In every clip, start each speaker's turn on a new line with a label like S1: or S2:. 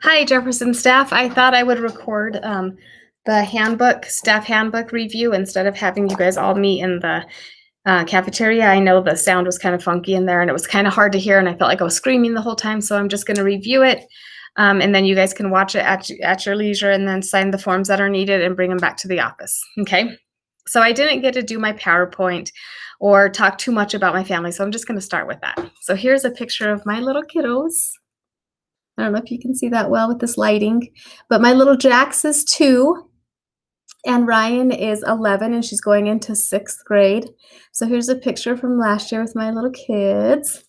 S1: Hi, Jefferson staff. I thought I would record the handbook, staff handbook review instead of having you guys all meet in the cafeteria. I know the sound was kind of funky in there and it was kind of hard to hear and I felt like I was screaming the whole time. So I'm just going to review it and then you guys can watch it at your leisure and then sign the forms that are needed and bring them back to the office. Okay. So I didn't get to do my PowerPoint or talk too much about my family. So I'm just going to start with that. So here's a picture of my little kiddos. I don't know if you can see that well with this lighting, but my little Jax is 2 and Ryan is 11 and she's going into 6th grade. So here's a picture from last year with my little kids.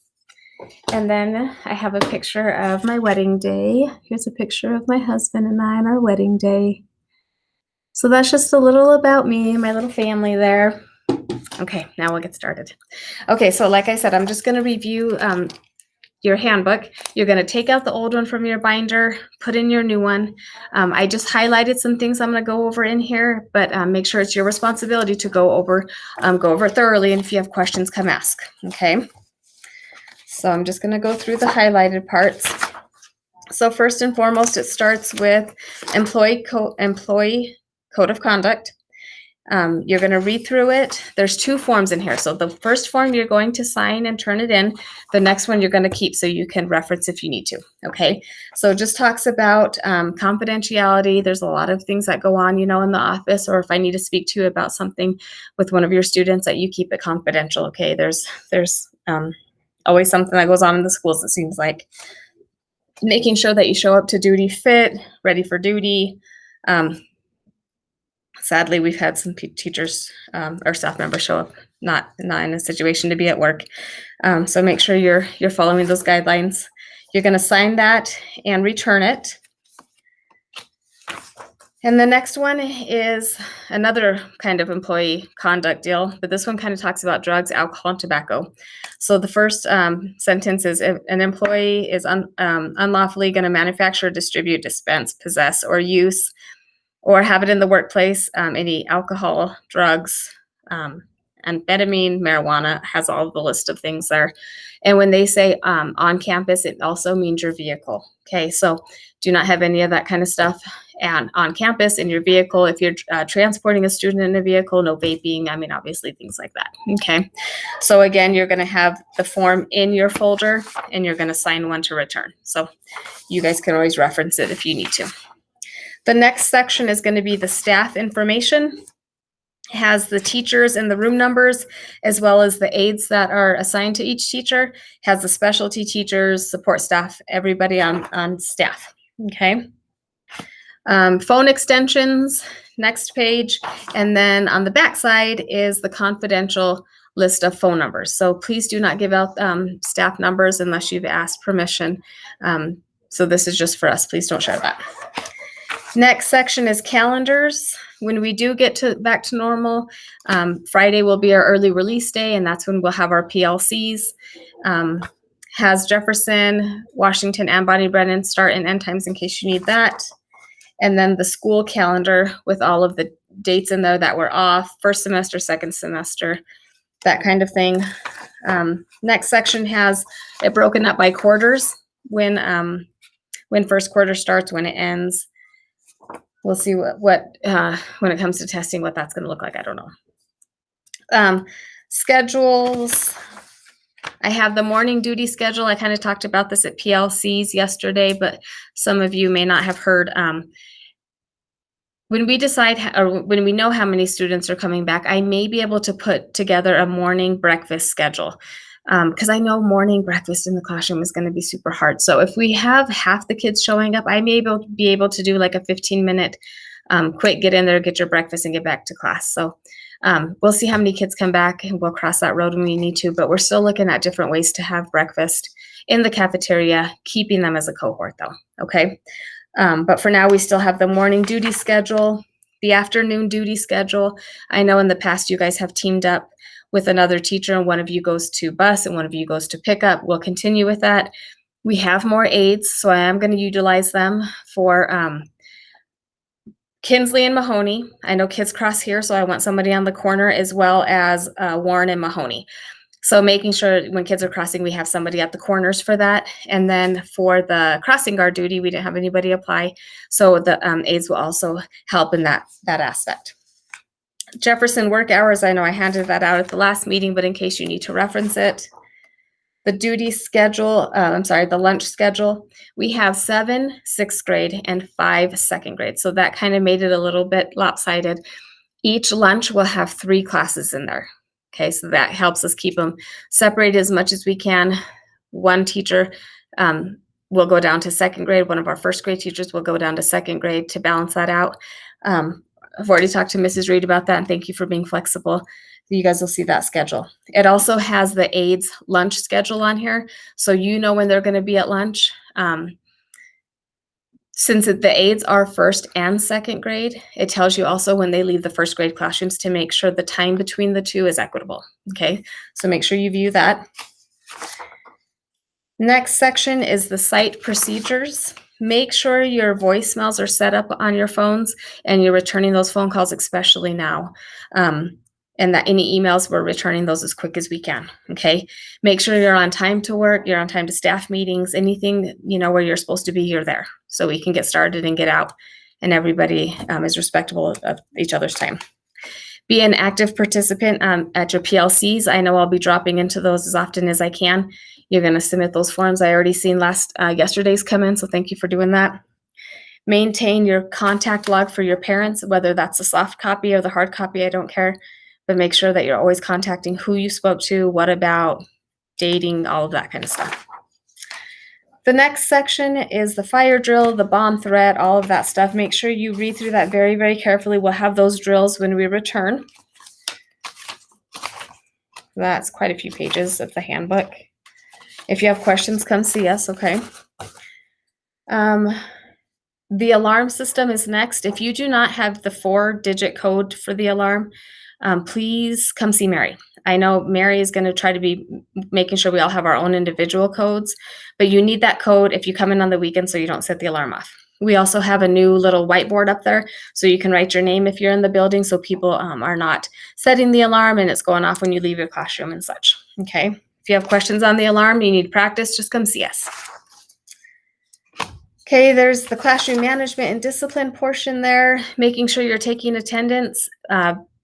S1: And then I have a picture of my wedding day. Here's a picture of my husband and I on our wedding day. So that's just a little about me and my little family there. Okay, now we'll get started. Okay, so like I said, I'm just going to review your handbook. You're going to take out the old one from your binder, put in your new one. I just highlighted some things I'm going to go over in here, but make sure it's your responsibility to go over thoroughly. And if you have questions, come ask. Okay. So I'm just going to go through the highlighted parts. So first and foremost, it starts with employee code of conduct. You're going to read through it. There's 2 forms in here. So the first form you're going to sign and turn it in. The next one you're going to keep so you can reference if you need to. Okay. So it just talks about confidentiality. There's a lot of things that go on, in the office, or if I need to speak to you about something with one of your students, that you keep it confidential. Okay. There's always something that goes on in the schools, it seems like. Making sure that you show up to duty fit, ready for duty. Sadly, we've had some teachers or staff members show up not in a situation to be at work. So make sure you're following those guidelines. You're going to sign that and return it. And the next one is another kind of employee conduct deal, but this one kind of talks about drugs, alcohol, and tobacco. So the first sentence is, if an employee is unlawfully going to manufacture, distribute, dispense, possess, or use or have it in the workplace, any alcohol, drugs, amphetamine, marijuana, has all the list of things there. And when they say on campus, it also means your vehicle. Okay, so do not have any of that kind of stuff. And on campus, in your vehicle, if you're transporting a student in a vehicle, no vaping, obviously things like that. Okay, so again, you're going to have the form in your folder and you're going to sign one to return. So you guys can always reference it if you need to. The next section is going to be the staff information. It has the teachers and the room numbers, as well as the aides that are assigned to each teacher. It has the specialty teachers, support staff, everybody on staff. Okay. Phone extensions, next page. And then on the back side is the confidential list of phone numbers. So please do not give out staff numbers unless you've asked permission. So this is just for us. Please don't share that. Next section is calendars. When we do get back to normal, Friday will be our early release day, and that's when we'll have our PLCs. Has Jefferson, Washington, and Bonnie Brennan start and end times in case you need that. And then the school calendar with all of the dates in there that were off, first semester, second semester, that kind of thing. Next section has it broken up by quarters, when first quarter starts, when it ends. We'll see what when it comes to testing, what that's going to look like. I don't know. Schedules. I have the morning duty schedule. I kind of talked about this at PLCs yesterday, but some of you may not have heard. When we decide, or when we know how many students are coming back, I may be able to put together a morning breakfast schedule. Because I know morning breakfast in the classroom is going to be super hard. So if we have half the kids showing up, I may be able to do like a 15-minute quick get in there, get your breakfast, and get back to class. So we'll see how many kids come back, and we'll cross that road when we need to. But we're still looking at different ways to have breakfast in the cafeteria, keeping them as a cohort though. Okay. But for now, we still have the morning duty schedule, the afternoon duty schedule. I know in the past you guys have teamed up with another teacher, and one of you goes to bus and one of you goes to pickup. We'll continue with that. We have more aides, so I am going to utilize them for Kinsley and Mahoney. I know kids cross here, so I want somebody on the corner, as well as Warren and Mahoney. So making sure when kids are crossing, we have somebody at the corners for that. And then for the crossing guard duty, we didn't have anybody apply. So the aides will also help in that aspect. Jefferson work hours, I know I handed that out at the last meeting, but in case you need to reference it. The duty schedule, the lunch schedule, we have 7 6th grade and 5 2nd grade. So that kind of made it a little bit lopsided. Each lunch will have 3 classes in there. Okay, so that helps us keep them separated as much as we can. One teacher will go down to 2nd grade. One of our 1st grade teachers will go down to 2nd grade to balance that out. I've already talked to Mrs. Reed about that, and thank you for being flexible. You guys will see that schedule. It also has the aides lunch schedule on here, so you know when they're going to be at lunch. Since the aides are 1st and 2nd grade, it tells you also when they leave the 1st grade classrooms to make sure the time between the two is equitable. Okay, so make sure you view that. Next section is the site procedures. Make sure your voicemails are set up on your phones and you're returning those phone calls, especially now. And that any emails, we're returning those as quick as we can, okay? Make sure you're on time to work, you're on time to staff meetings, anything, where you're supposed to be, you're there. So we can get started and get out, and everybody is respectful of each other's time. Be an active participant at your PLCs. I know I'll be dropping into those as often as I can. You're gonna submit those forms. I already seen yesterday's come in, so thank you for doing that. Maintain your contact log for your parents, whether that's a soft copy or the hard copy, I don't care. But make sure that you're always contacting who you spoke to, what about, dating, all of that kind of stuff. The next section is the fire drill, the bomb threat, all of that stuff. Make sure you read through that very, very carefully. We'll have those drills when we return. That's quite a few pages of the handbook. If you have questions, come see us, okay? The alarm system is next. If you do not have the 4-digit code for the alarm, please come see Mary. I know Mary is going to try to be making sure we all have our own individual codes, but you need that code if you come in on the weekend so you don't set the alarm off. We also have a new little whiteboard up there so you can write your name if you're in the building so people are not setting the alarm and it's going off when you leave your classroom and such, okay? If you have questions on the alarm, you need practice, just come see us. Okay, there's the classroom management and discipline portion there, making sure you're taking attendance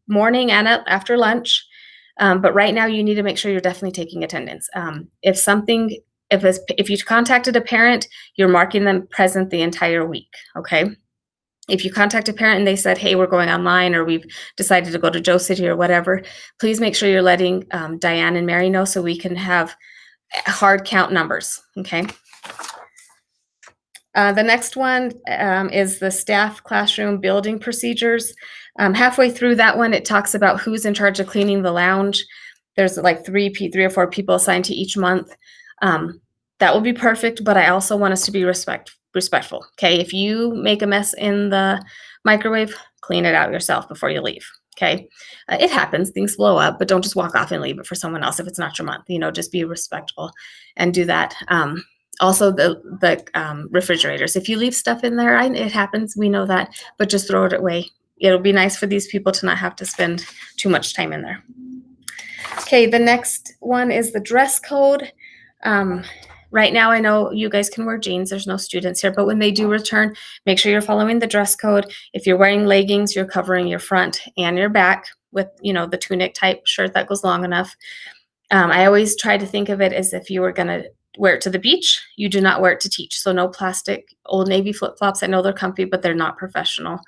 S1: morning and after lunch. But right now you need to make sure you're definitely taking attendance. If you contacted a parent, you're marking them present the entire week, okay? If you contact a parent and they said, hey, we're going online or we've decided to go to Joe City or whatever, please make sure you're letting Diane and Mary know so we can have hard count numbers, okay? The next one is the staff classroom building procedures. Halfway through that one, it talks about who's in charge of cleaning the lounge. There's like 3 or 4 people assigned to each month. That will be perfect, but I also want us to be respectful. Okay, if you make a mess in the microwave, clean it out yourself before you leave. Okay, it happens, things blow up, but don't just walk off and leave it for someone else if it's not your month. Just be respectful and do that. Also, the refrigerators. If you leave stuff in there, it happens. We know that, but just throw it away. It'll be nice for these people to not have to spend too much time in there. Okay, the next one is the dress code. Right now, I know you guys can wear jeans. There's no students here, but when they do return, make sure you're following the dress code. If you're wearing leggings, you're covering your front and your back with, the tunic type shirt that goes long enough. I always try to think of it as if you were going to wear it to the beach, you do not wear it to teach. So no plastic Old Navy flip-flops. I know they're comfy, but they're not professional.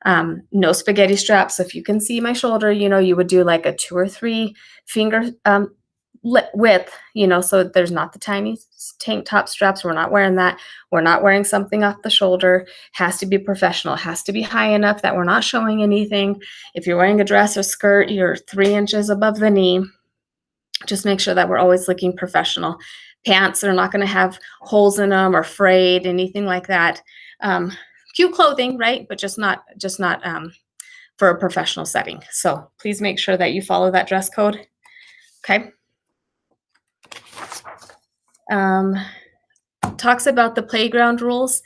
S1: No spaghetti straps. So if you can see my shoulder, you would do like a 2 or 3 finger width, so there's not the tiny tank top straps. We're not wearing that. We're not wearing something off the shoulder. Has to be professional. Has to be high enough that we're not showing anything. If you're wearing a dress or skirt, you're 3 inches above the knee. Just make sure that we're always looking professional. Pants are not going to have holes in them or frayed, anything like that. Cute clothing, right? But just not for a professional setting. So please make sure that you follow that dress code. Okay. Talks about the playground rules.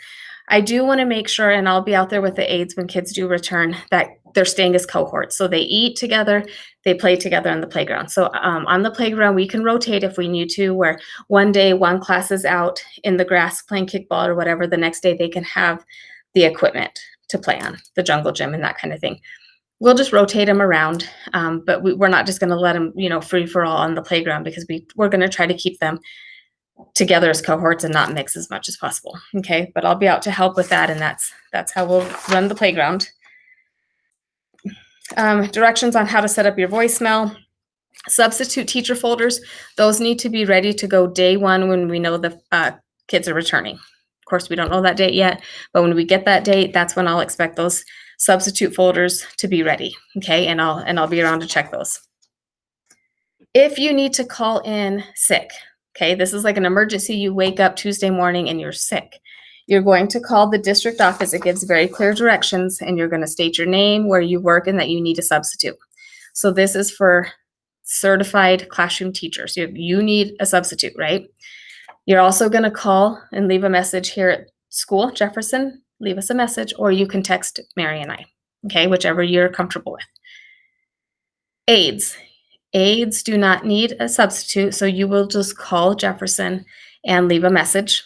S1: I do want to make sure, and I'll be out there with the aides when kids do return, that they're staying as cohorts. So they eat together, they play together on the playground. So on the playground, we can rotate if we need to, where one day one class is out in the grass playing kickball or whatever. The next day they can have the equipment to play on, the jungle gym and that kind of thing. We'll just rotate them around, but we're not just going to let them, free for all on the playground, because we're going to try to keep them together as cohorts and not mix as much as possible. Okay, but I'll be out to help with that, and that's how we'll run the playground. Directions on how to set up your voicemail. Substitute teacher folders, those need to be ready to go day one when we know the kids are returning. Of course, we don't know that date yet, but when we get that date, that's when I'll expect those substitute folders to be ready. Okay, and I'll be around to check those. If you need to call in sick, okay, this is like an emergency. You wake up Tuesday morning and you're sick. You're going to call the district office. It gives very clear directions, and you're going to state your name, where you work, and that you need a substitute. So this is for certified classroom teachers. You need a substitute, right? You're also going to call and leave a message here at school, Jefferson, leave us a message, or you can text Mary and I, okay, whichever you're comfortable with. Aides do not need a substitute, so you will just call Jefferson and leave a message,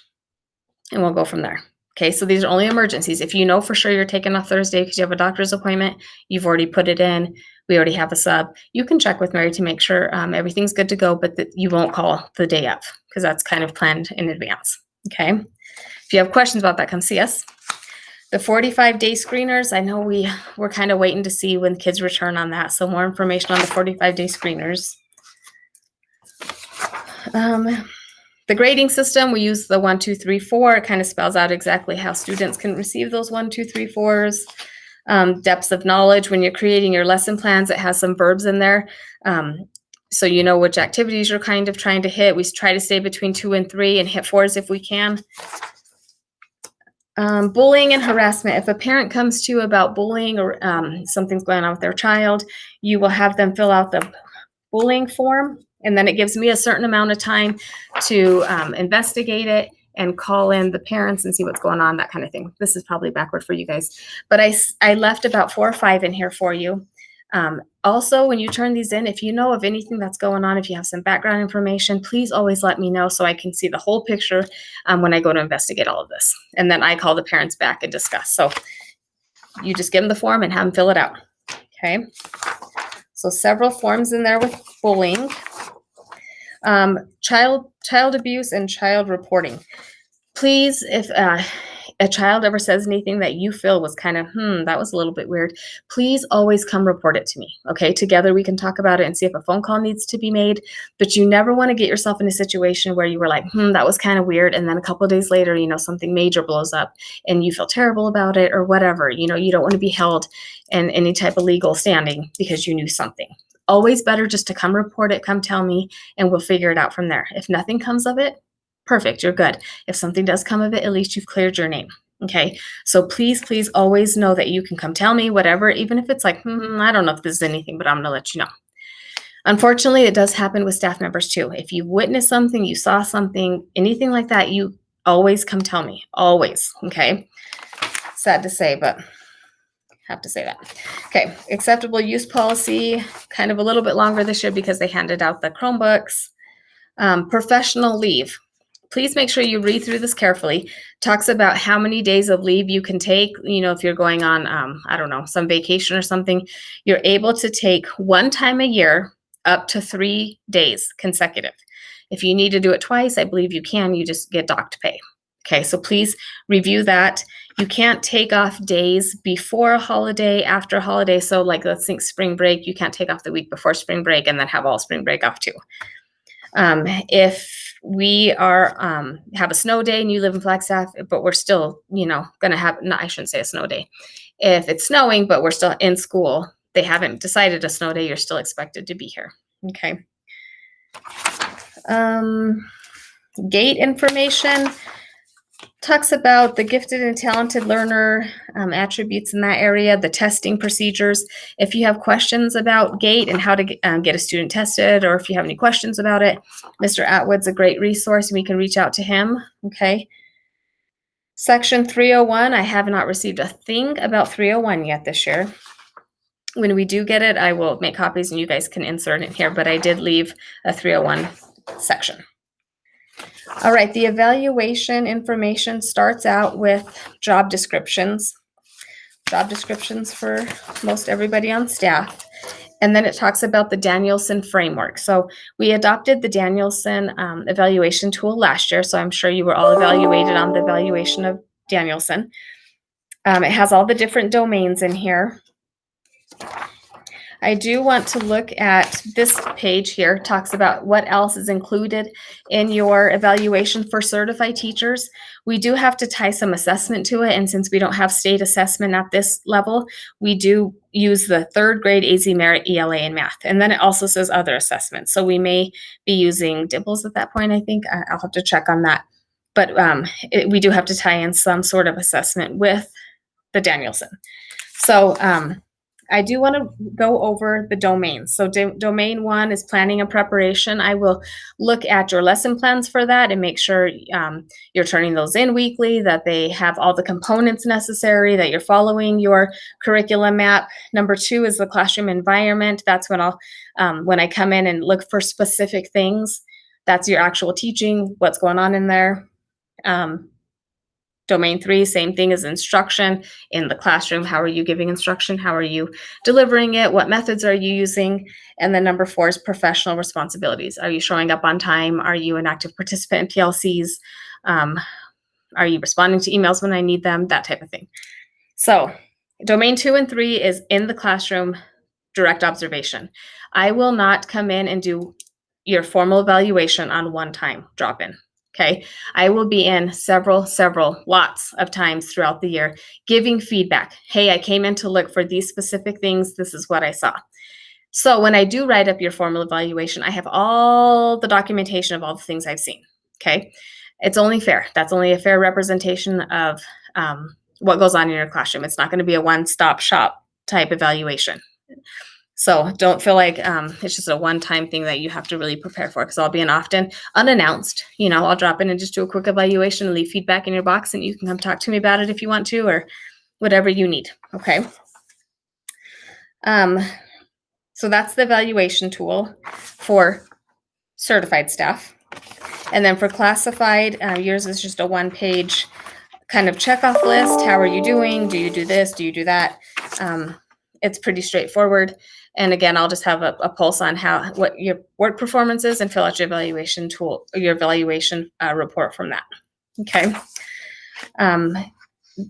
S1: and we'll go from there. Okay, so these are only emergencies. If you know for sure you're taking off Thursday because you have a doctor's appointment, you've already put it in, we already have a sub, you can check with Mary to make sure everything's good to go, but that you won't call the day of, because that's kind of planned in advance. Okay, if you have questions about that, come see us. The 45-day screeners, I know we're kind of waiting to see when kids return on that, so more information on the 45-day screeners. The grading system, we use the 1, 2, 3, 4. It kind of spells out exactly how students can receive those 1, 2, 3, 4s. Depths of knowledge, when you're creating your lesson plans, it has some verbs in there. So you know which activities you're kind of trying to hit. We try to stay between 2 and 3 and hit 4s if we can. Bullying and harassment. If a parent comes to you about bullying or something's going on with their child, you will have them fill out the bullying form, and then it gives me a certain amount of time to investigate it and call in the parents and see what's going on, that kind of thing. This is probably backward for you guys, but I left about 4 or 5 in here for you. Also, when you turn these in, if you know of anything that's going on, if you have some background information, please always let me know so I can see the whole picture when I go to investigate all of this. And then I call the parents back and discuss. So you just give them the form and have them fill it out. Okay. So several forms in there with bullying. Child abuse and child reporting. Please, if a child ever says anything that you feel was kind of, that was a little bit weird, please always come report it to me. Okay, together we can talk about it and see if a phone call needs to be made. But you never want to get yourself in a situation where you were like, that was kind of weird, and then a couple of days later, something major blows up and you feel terrible about it or whatever. You don't want to be held in any type of legal standing because you knew something. Always better just to come report it, come tell me, and we'll figure it out from there. If nothing comes of it, perfect, you're good. If something does come of it, at least you've cleared your name. Okay, so please always know that you can come tell me whatever, even if it's like, I don't know if this is anything, but I'm gonna let you know. Unfortunately, it does happen with staff members too. If you witnessed something, you saw something, anything like that, you always come tell me, always, okay? Sad to say, but have to say that. Okay, acceptable use policy, kind of a little bit longer this year because they handed out the Chromebooks. Professional leave. Please make sure you read through this carefully. Talks about how many days of leave you can take. If you're going on, I don't know, some vacation or something, you're able to take 1 time a year up to 3 days consecutive. If you need to do it twice, I believe you can. You just get docked pay. Okay, so please review that. You can't take off days before a holiday, after a holiday. So like, let's think spring break, you can't take off the week before spring break and then have all spring break off too. If we are have a snow day and you live in Flagstaff, but we're still, gonna have, no, I shouldn't say a snow day. If it's snowing, but we're still in school, they haven't decided a snow day, you're still expected to be here. Okay. Gate information. Talks about the gifted and talented learner attributes in that area, the testing procedures. If you have questions about GATE and how to get a student tested, or if you have any questions about it, Mr. Atwood's a great resource and we can reach out to him. Okay. Section 301, I have not received a thing about 301 yet this year. When we do get it, I will make copies and you guys can insert it here, but I did leave a 301 section. All right, the evaluation information starts out with job descriptions. Job descriptions for most everybody on staff. And then it talks about the Danielson framework. So we adopted the Danielson evaluation tool last year. So I'm sure you were all evaluated on the evaluation of Danielson. It has all the different domains in here. I do want to look at this page here, talks about what else is included in your evaluation for certified teachers. We do have to tie some assessment to it, and since we don't have state assessment at this level, we do use the 3rd grade AZ Merit ELA in math. And then it also says other assessments. So we may be using DIBELS at that point, I think. I'll have to check on that. But we do have to tie in some sort of assessment with the Danielson. So I do want to go over the domains. So domain 1 is planning and preparation. I will look at your lesson plans for that and make sure you're turning those in weekly, that they have all the components necessary, that you're following your curriculum map. Number 2 is the classroom environment. That's when when I come in and look for specific things. That's your actual teaching, what's going on in there. Domain 3, same thing as instruction in the classroom. How are you giving instruction? How are you delivering it? What methods are you using? And then number 4 is professional responsibilities. Are you showing up on time? Are you an active participant in PLCs? Are you responding to emails when I need them? That type of thing. So domain 2 and 3 is in the classroom, direct observation. I will not come in and do your formal evaluation on one time drop-in. Okay, I will be in several, lots of times throughout the year giving feedback. Hey, I came in to look for these specific things. This is what I saw. So when I do write up your formal evaluation, I have all the documentation of all the things I've seen. Okay, it's only fair. That's only a fair representation of what goes on in your classroom. It's not going to be a one-stop shop type evaluation. So don't feel like it's just a one-time thing that you have to really prepare for, because I'll be in often unannounced. I'll drop in and just do a quick evaluation and leave feedback in your box, and you can come talk to me about it if you want to, or whatever you need. Okay. So that's the evaluation tool for certified staff. And then for classified, yours is just a one-page kind of checkoff list. How are you doing? Do you do this? Do you do that? It's pretty straightforward. And again, I'll just have a pulse on what your work performance is and fill out your evaluation tool, your evaluation report from that. Okay.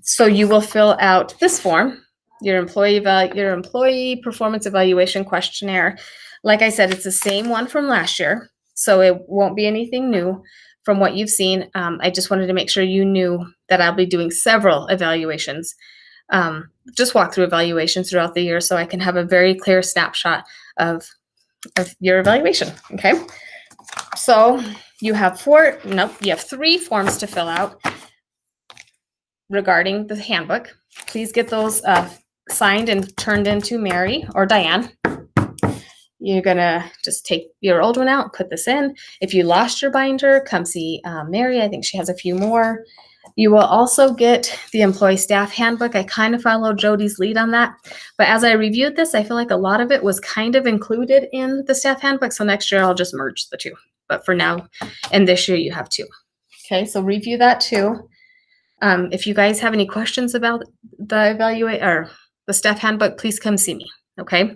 S1: So you will fill out this form, your employee performance evaluation questionnaire. Like I said, it's the same one from last year, so it won't be anything new from what you've seen. I just wanted to make sure you knew that I'll be doing several evaluations. Just walk through evaluations throughout the year so I can have a very clear snapshot of your evaluation. Okay. So you have 3 forms to fill out regarding the handbook. Please get those signed and turned into Mary or Diane. You're gonna just take your old one out, put this in. If you lost your binder, come see Mary. I think she has a few more. You will also get the employee staff handbook. I kind of followed Jody's lead on that. But as I reviewed this, I feel like a lot of it was kind of included in the staff handbook. So next year I'll just merge the 2. But for now and this year you have 2. Okay, so review that too. If you guys have any questions about the staff handbook, please come see me. Okay.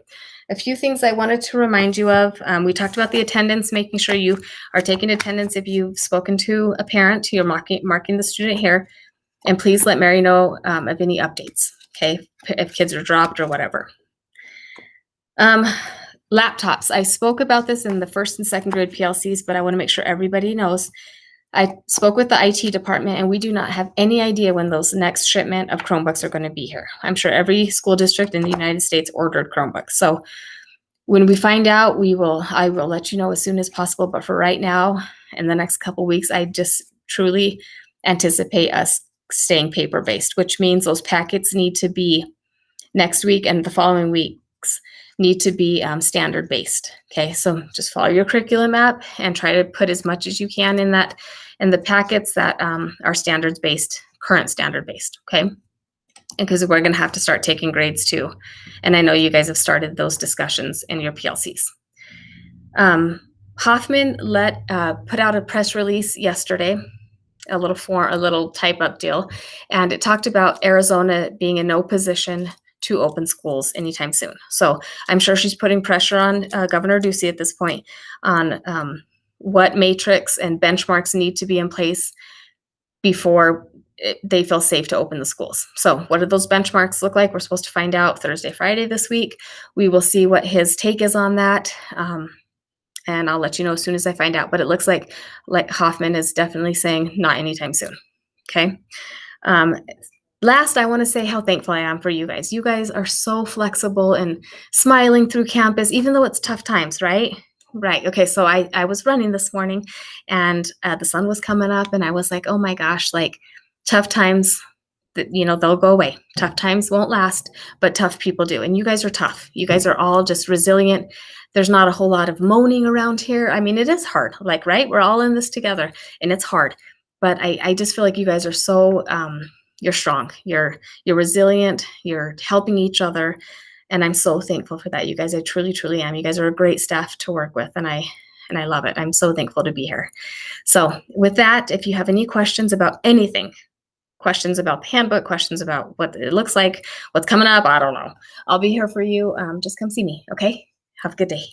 S1: A few things I wanted to remind you of. We talked about the attendance, making sure you are taking attendance. If you've spoken to a parent, you're marking the student here, and please let Mary know of any updates, okay, if kids are dropped or whatever. Laptops. I spoke about this in the 1st and 2nd grade PLCs, but I want to make sure everybody knows. I spoke with the IT department, and we do not have any idea when those next shipment of Chromebooks are going to be here. I'm sure every school district in the United States ordered Chromebooks. So when we find out, I will let you know as soon as possible. But for right now, in the next couple weeks, I just truly anticipate us staying paper-based, which means those packets need to be next week and the following weeks need to be standard-based. Okay, so just follow your curriculum map and try to put as much as you can in the packets that are standards-based, current standard-based. Okay. because we're going to have to start taking grades too. And I know you guys have started those discussions in your PLCs. Hoffman put out a press release yesterday, a little type up deal, and it talked about Arizona being in no position to open schools anytime soon. So I'm sure she's putting pressure on Governor Ducey at this point on what matrix and benchmarks need to be in place before they feel safe to open the schools. So what do those benchmarks look like? We're supposed to find out Thursday, Friday this week. We will see what his take is on that. And I'll let you know as soon as I find out. But it looks like Hoffman is definitely saying not anytime soon. Okay. Last, I want to say how thankful I am for you guys. You guys are so flexible and smiling through campus, even though it's tough times, right? Right. Okay. So I was running this morning and the sun was coming up and I was like, oh my gosh, like tough times, they'll go away. Tough times won't last, but tough people do. And you guys are tough. You guys are all just resilient. There's not a whole lot of moaning around here. I mean, it is hard, like, right? We're all in this together and it's hard. But I just feel like you guys are so, you're strong. You're resilient. You're helping each other. And I'm so thankful for that. You guys, I truly, truly am. You guys are a great staff to work with. And I love it. I'm so thankful to be here. So with that, if you have any questions about anything, questions about the handbook, questions about what it looks like, what's coming up, I don't know. I'll be here for you. Just come see me. Okay. Have a good day.